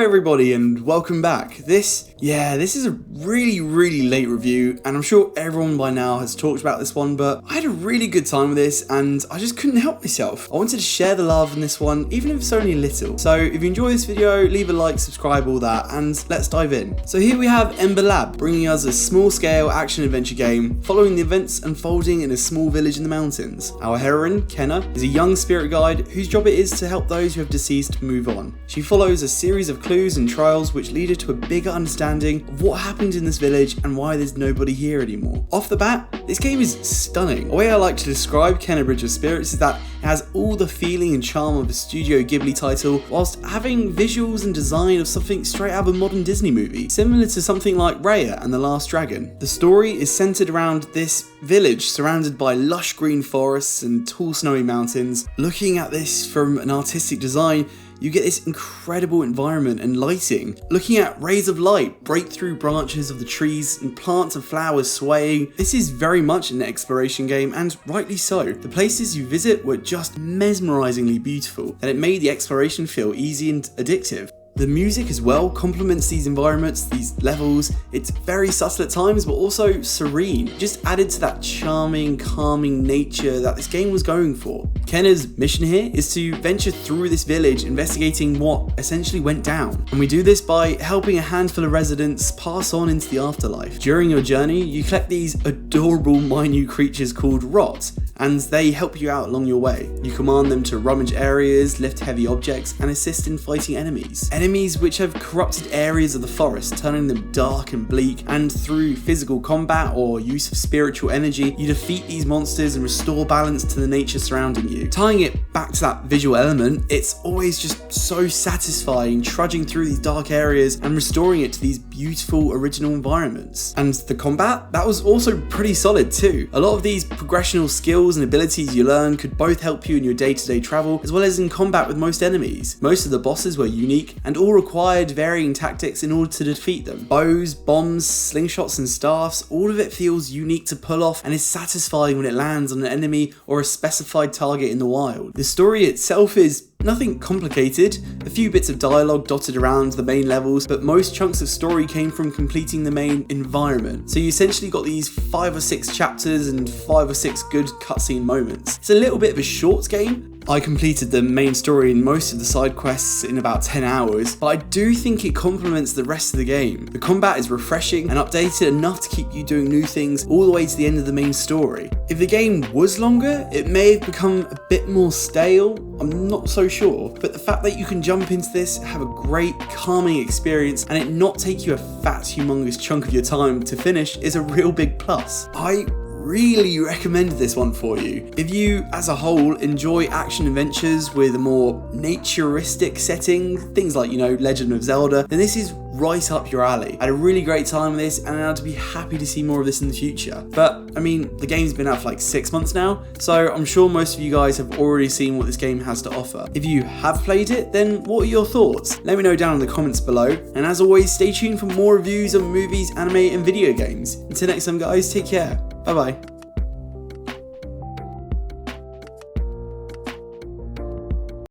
everybody and welcome back. This is a really late review, and I'm sure everyone by now has talked about this one, but I had a really good time with this and I just couldn't help myself. I wanted to share the love in this one, even if it's only a little. So if you enjoy this video, leave a like, subscribe, all that, and let's dive in. So here we have Ember Lab, bringing us a small-scale action-adventure game, following the events unfolding in a small village in the mountains. Our heroine, Kenna, is a young spirit guide whose job it is to help those who have deceased move on. She follows a series of clues and trials which lead her to a bigger understanding of what happened in this village and why there's nobody here anymore. Off the bat, this game is stunning. The way I like to describe Kenna Bridge of Spirits is that it has all the feeling and charm of a Studio Ghibli title, whilst having visuals and design of something straight out of a modern Disney movie, similar to something like Raya and the Last Dragon. The story is centered around this village surrounded by lush green forests and tall snowy mountains. Looking at this from an artistic design, you get this incredible environment and lighting. Looking at rays of light break through branches of the trees and plants and flowers swaying. This is very much an exploration game, and rightly so. The places you visit were just mesmerizingly beautiful, and it made the exploration feel easy and addictive. The music as well complements these environments, these levels. It's very subtle at times, but also serene. Just added to that charming, calming nature that this game was going for. Kenna's mission here is to venture through this village, investigating what essentially went down. And we do this by helping a handful of residents pass on into the afterlife. During your journey, you collect these adorable minute creatures called Rot, and they help you out along your way. You command them to rummage areas, lift heavy objects, and assist in fighting enemies. Enemies which have corrupted areas of the forest, turning them dark and bleak, and through physical combat or use of spiritual energy, you defeat these monsters and restore balance to the nature surrounding you. Tying it back to that visual element, it's always just so satisfying trudging through these dark areas and restoring it to these beautiful original environments. And the combat, that was also pretty solid too. A lot of these progressional skills and abilities you learn could both help you in your day-to-day travel, as well as in combat with most enemies. Most of the bosses were unique and all required varying tactics in order to defeat them. Bows, bombs, slingshots and staffs, all of it feels unique to pull off and is satisfying when it lands on an enemy or a specified target in the wild. The story itself is nothing complicated, a few bits of dialogue dotted around the main levels, but most chunks of story came from completing the main environment. So you essentially got these 5 or 6 chapters and 5 or 6 good cutscene moments. It's a little bit of a short game. I completed the main story and most of the side quests in about 10 hours, but I do think it complements the rest of the game. The combat is refreshing and updated enough to keep you doing new things all the way to the end of the main story. If the game was longer, it may have become a bit more stale, I'm not so sure, but the fact that you can jump into this, have a great calming experience, and it not take you a fat humongous chunk of your time to finish is a real big plus. I really recommend this one for you. If you, as a whole, enjoy action adventures with a more naturistic setting, things like, Legend of Zelda, then this is right up your alley. I had a really great time with this, and I'd be happy to see more of this in the future. But, the game's been out for like 6 months now, so I'm sure most of you guys have already seen what this game has to offer. If you have played it, then what are your thoughts? Let me know down in the comments below, and as always, stay tuned for more reviews on movies, anime, and video games. Until next time guys, take care. Bye bye.